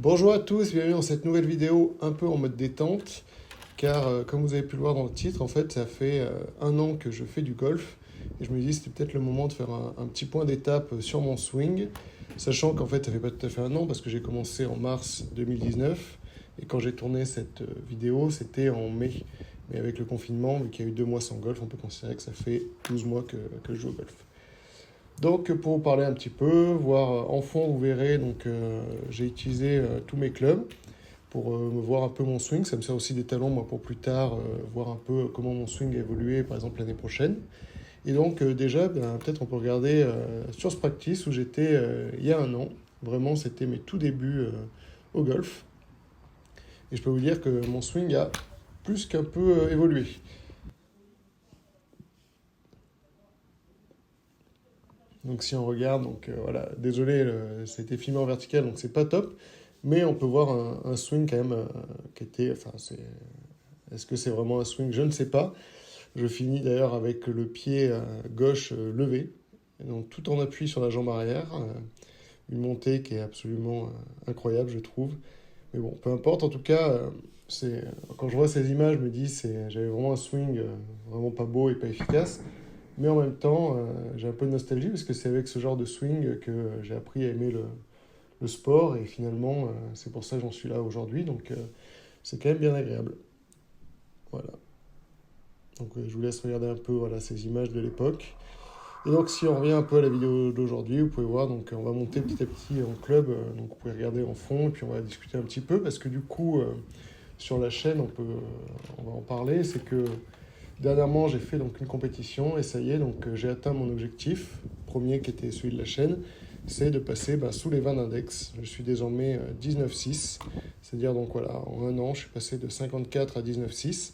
Bonjour à tous, bienvenue dans cette nouvelle vidéo un peu en mode détente, car comme vous avez pu le voir dans le titre, en fait ça fait 1 an que je fais du golf, et je me dis c'était peut-être le moment de faire un petit point d'étape sur mon swing, sachant qu'en fait ça fait pas tout à fait 1 an, parce que j'ai commencé en mars 2019, et quand j'ai tourné cette vidéo c'était en mai. Mais avec le confinement, vu qu'il y a eu 2 mois sans golf, on peut considérer que ça fait 12 mois que je joue au golf. Donc pour vous parler un petit peu, voir en fond, vous verrez, donc j'ai utilisé tous mes clubs pour me voir un peu mon swing. Ça me sert aussi des talons moi, pour plus tard, voir un peu comment mon swing a évolué, par exemple l'année prochaine. Et donc déjà, peut-être on peut regarder sur ce practice où j'étais il y a 1 an. Vraiment, c'était mes tout débuts au golf. Et je peux vous dire que mon swing a plus qu'un peu évolué. Donc si on regarde, donc voilà, désolé, c'était filmé en vertical, donc c'est pas top, mais on peut voir un swing quand même qui était, enfin est-ce que c'est vraiment un swing? Je ne sais pas. Je finis d'ailleurs avec le pied gauche levé, et donc tout en appui sur la jambe arrière, une montée qui est absolument incroyable, je trouve. Mais bon, peu importe, en tout cas, quand je vois ces images, je me dis j'avais vraiment un swing vraiment pas beau et pas efficace. Mais en même temps, j'ai un peu de nostalgie parce que c'est avec ce genre de swing que j'ai appris à aimer le sport et finalement, c'est pour ça que j'en suis là aujourd'hui. Donc, c'est quand même bien agréable. Voilà. Donc, je vous laisse regarder un peu voilà, ces images de l'époque. Et donc, si on revient un peu à la vidéo d'aujourd'hui, vous pouvez voir, donc on va monter petit à petit en club. Donc, vous pouvez regarder en fond et puis on va discuter un petit peu parce que du coup, sur la chaîne, on va en parler. C'est que dernièrement, j'ai fait donc une compétition et ça y est, donc j'ai atteint mon objectif, premier qui était celui de la chaîne, c'est de passer sous les 20 d'index. Je suis désormais 19,6, c'est-à-dire donc voilà, en 1 an, je suis passé de 54 à 19,6.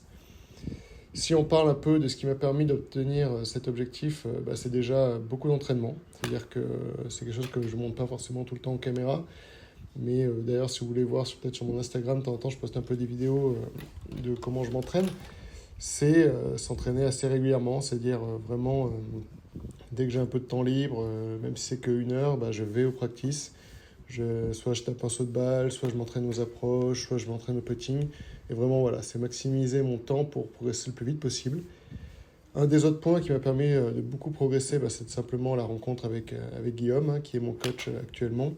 Si on parle un peu de ce qui m'a permis d'obtenir cet objectif, c'est déjà beaucoup d'entraînement. C'est-à-dire que c'est quelque chose que je ne montre pas forcément tout le temps en caméra. Mais d'ailleurs, si vous voulez voir peut-être sur mon Instagram, de temps en temps, je poste un peu des vidéos de comment je m'entraîne. C'est s'entraîner assez régulièrement, c'est-à-dire vraiment, dès que j'ai un peu de temps libre, même si c'est que 1 heure, je vais au practice. Soit je tape un saut de balle, soit je m'entraîne aux approches, soit je m'entraîne au putting. Et vraiment, voilà, c'est maximiser mon temps pour progresser le plus vite possible. Un des autres points qui m'a permis de beaucoup progresser, c'est simplement la rencontre avec Guillaume, hein, qui est mon coach actuellement,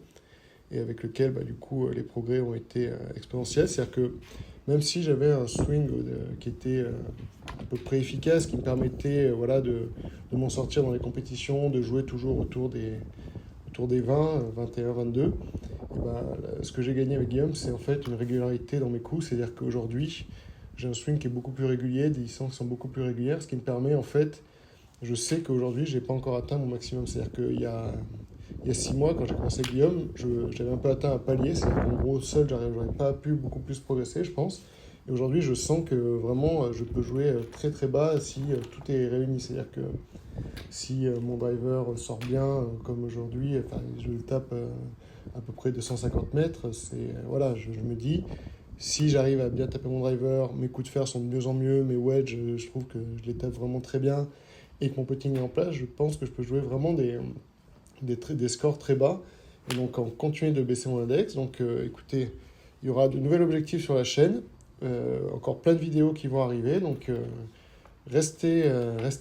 et avec lequel, du coup, les progrès ont été exponentiels. C'est-à-dire que même si j'avais un swing qui était à peu près efficace, qui me permettait voilà, de m'en sortir dans les compétitions, de jouer toujours autour des 20, 21, 22, ce que j'ai gagné avec Guillaume, c'est en fait une régularité dans mes coups. C'est-à-dire qu'aujourd'hui, j'ai un swing qui est beaucoup plus régulier, des licences qui sont beaucoup plus régulières, ce qui me permet en fait, je sais qu'aujourd'hui, je n'ai pas encore atteint mon maximum. C'est-à-dire qu'il y a 6 mois, quand j'ai commencé avec Guillaume, j'avais un peu atteint un palier. C'est-à-dire qu'en gros, seul, j'aurais pas pu beaucoup plus progresser, je pense. Et aujourd'hui, je sens que vraiment, je peux jouer très très bas si tout est réuni. C'est-à-dire que si mon driver sort bien, comme aujourd'hui, enfin, je le tape à peu près de 150 mètres, voilà, je me dis, si j'arrive à bien taper mon driver, mes coups de fer sont de mieux en mieux, mes wedges, je trouve que je les tape vraiment très bien, et que mon putting est en place, je pense que je peux jouer vraiment des scores très bas, et donc en continuer de baisser mon index. Donc écoutez, il y aura de nouveaux objectifs sur la chaîne, encore plein de vidéos qui vont arriver, donc restez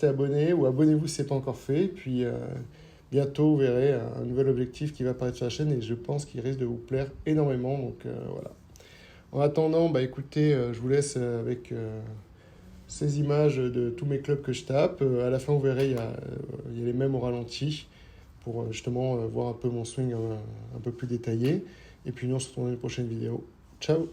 abonnés ou abonnez-vous si ce n'est pas encore fait. Puis bientôt, vous verrez un nouvel objectif qui va apparaître sur la chaîne et je pense qu'il risque de vous plaire énormément. Donc voilà. En attendant, écoutez, je vous laisse avec ces images de tous mes clubs que je tape. À la fin, vous verrez, il y a les mêmes au ralenti pour justement voir un peu mon swing un peu plus détaillé. Et puis nous, on se retrouve dans une prochaine vidéo. Ciao!